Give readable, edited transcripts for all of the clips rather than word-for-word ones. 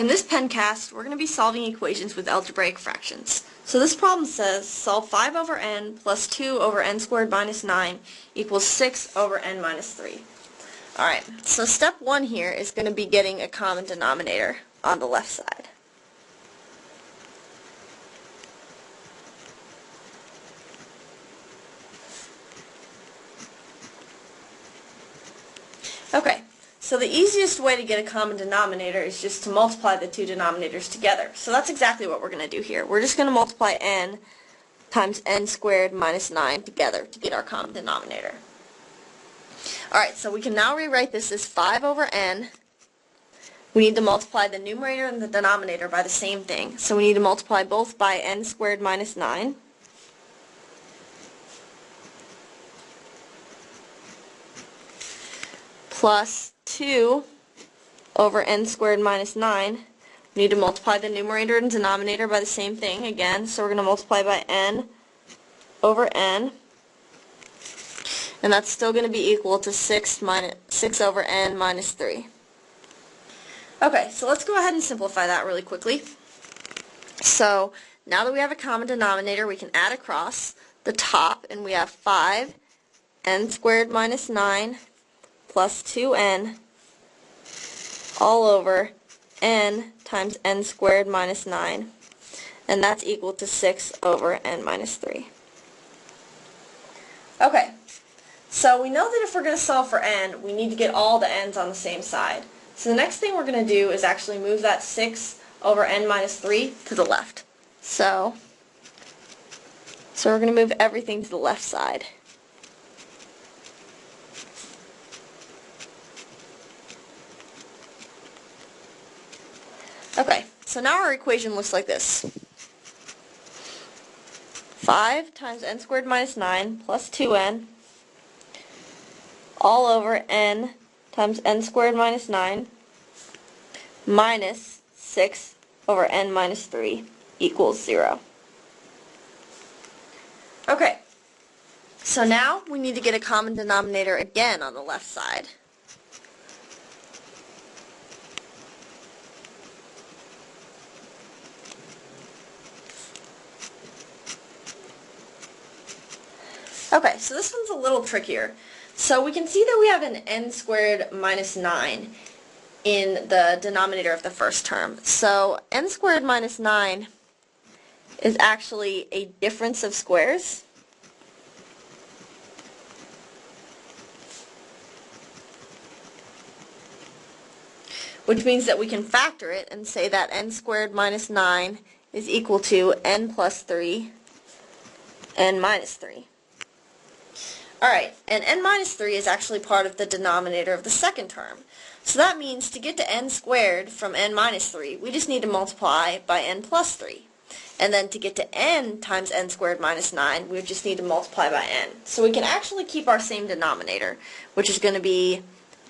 In this pencast, we're going to be solving equations with algebraic fractions. So this problem says solve 5 over n plus 2 over n squared minus 9 equals 6 over n minus 3. Alright, so step 1 here is going to be getting a common denominator on the left side. Okay, so the easiest way to get a common denominator is just to multiply the two denominators together. So that's exactly what we're going to do here. We're just going to multiply n times n squared minus 9 together to get our common denominator. Alright, so we can now rewrite this as 5 over n. We need to multiply the numerator and the denominator by the same thing. So we need to multiply both by n squared minus 9. Plus 2 over n squared minus 9. We need to multiply the numerator and denominator by the same thing again, so we're going to multiply by n over n, and that's still going to be equal to 6 over n minus 3. Okay, so let's go ahead and simplify that really quickly. So now that we have a common denominator, we can add across the top, and we have 5 n squared minus 9 plus 2n all over n times n squared minus 9, and that's equal to 6 over n minus 3. Okay, so we know that if we're going to solve for n, we need to get all the n's on the same side. So the next thing we're going to do is actually move that 6 over n minus 3 to the left. So we're going to move everything to the left side. Okay, so now our equation looks like this. 5 times n squared minus 9 plus 2n all over n times n squared minus 9 minus 6 over n minus 3 equals 0. Okay, so now we need to get a common denominator again on the left side. Okay, so this one's a little trickier. So we can see that we have an n squared minus 9 in the denominator of the first term. So n squared minus 9 is actually a difference of squares. Which means that we can factor it and say that n squared minus 9 is equal to n plus 3, n minus 3. Alright, and n minus 3 is actually part of the denominator of the second term. So that means to get to n squared from n minus 3, we just need to multiply by n plus 3. And then to get to n times n squared minus 9, we just need to multiply by n. So we can actually keep our same denominator, which is going to be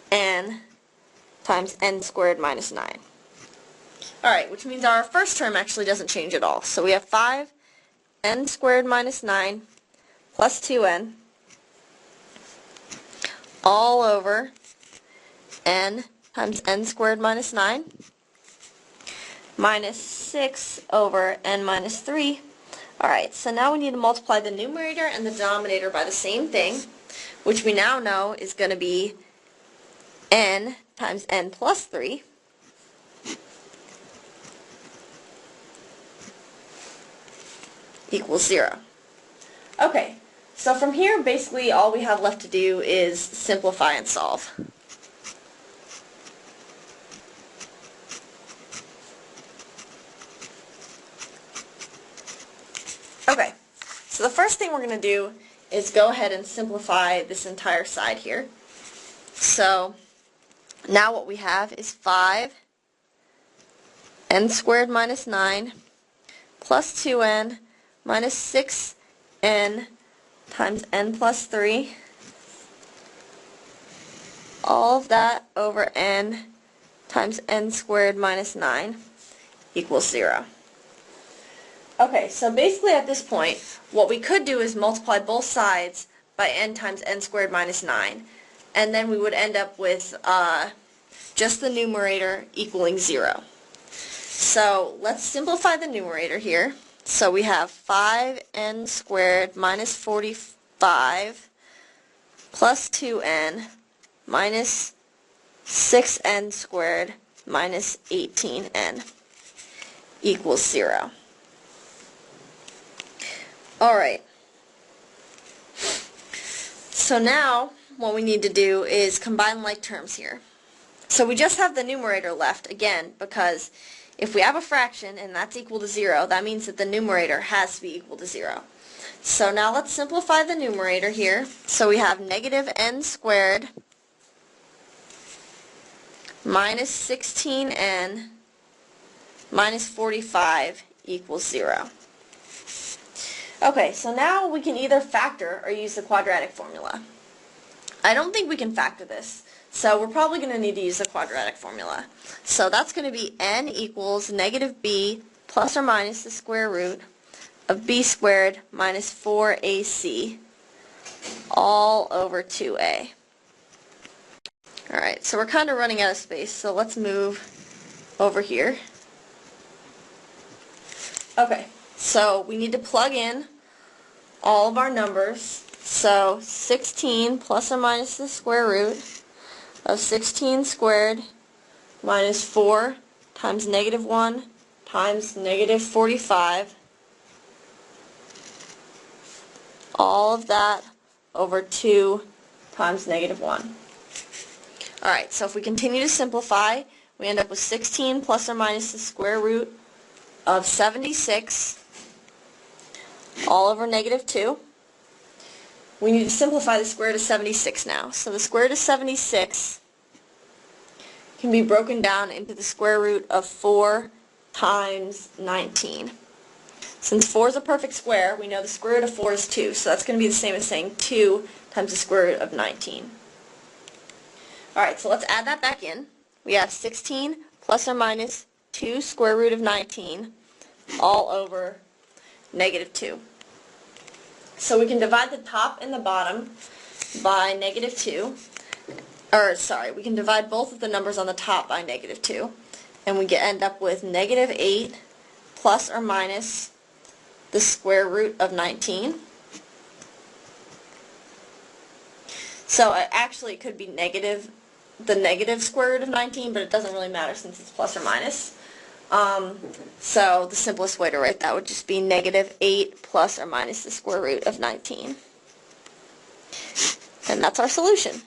n times n squared minus 9. Alright, which means our first term actually doesn't change at all. So we have 5 n squared minus 9 plus 2n all over n times n squared minus 9 minus 6 over n minus 3. Alright, so now we need to multiply the numerator and the denominator by the same thing, which we now know is going to be n times n plus 3 equals 0. Okay. So from here, basically all we have left to do is simplify and solve. Okay, so the first thing we're going to do is go ahead and simplify this entire side here. So now what we have is 5 n squared minus 9 plus 2n minus 6n times n plus 3, all of that over n times n squared minus 9 equals 0. Okay, so basically at this point, what we could do is multiply both sides by n times n squared minus 9, and then we would end up with just the numerator equaling 0. So let's simplify the numerator here. So we have 5n squared minus 45 plus 2n minus 6n squared minus 18n equals 0. Alright, so now what we need to do is combine like terms here. So we just have the numerator left, again, because if we have a fraction and that's equal to 0, that means that the numerator has to be equal to 0. So now let's simplify the numerator here. So we have negative n squared minus 16n minus 45 equals 0. Okay, so now we can either factor or use the quadratic formula. I don't think we can factor this, so we're probably going to need to use the quadratic formula. So that's going to be n equals negative b plus or minus the square root of b squared minus 4ac all over 2a. Alright, so we're kind of running out of space, so let's move over here. Okay, so we need to plug in all of our numbers. So 16 plus or minus the square root of 16 squared minus 4 times negative 1 times negative 45. All of that over 2 times negative 1. Alright, so if we continue to simplify, we end up with 16 plus or minus the square root of 76 all over negative 2. We need to simplify the square root of 76 now. So the square root of 76 can be broken down into the square root of 4 times 19. Since 4 is a perfect square, we know the square root of 4 is 2, so that's going to be the same as saying 2 times the square root of 19. Alright, so let's add that back in. We have 16 plus or minus 2 square root of 19 all over negative 2. So we can divide the top and the bottom by negative 2. We can divide both of the numbers on the top by negative 2. And we end up with negative 8 plus or minus the square root of 19. So actually it could be the negative square root of 19, but it doesn't really matter since it's plus or minus. So the simplest way to write that would just be negative 8 plus or minus the square root of 19. And that's our solution.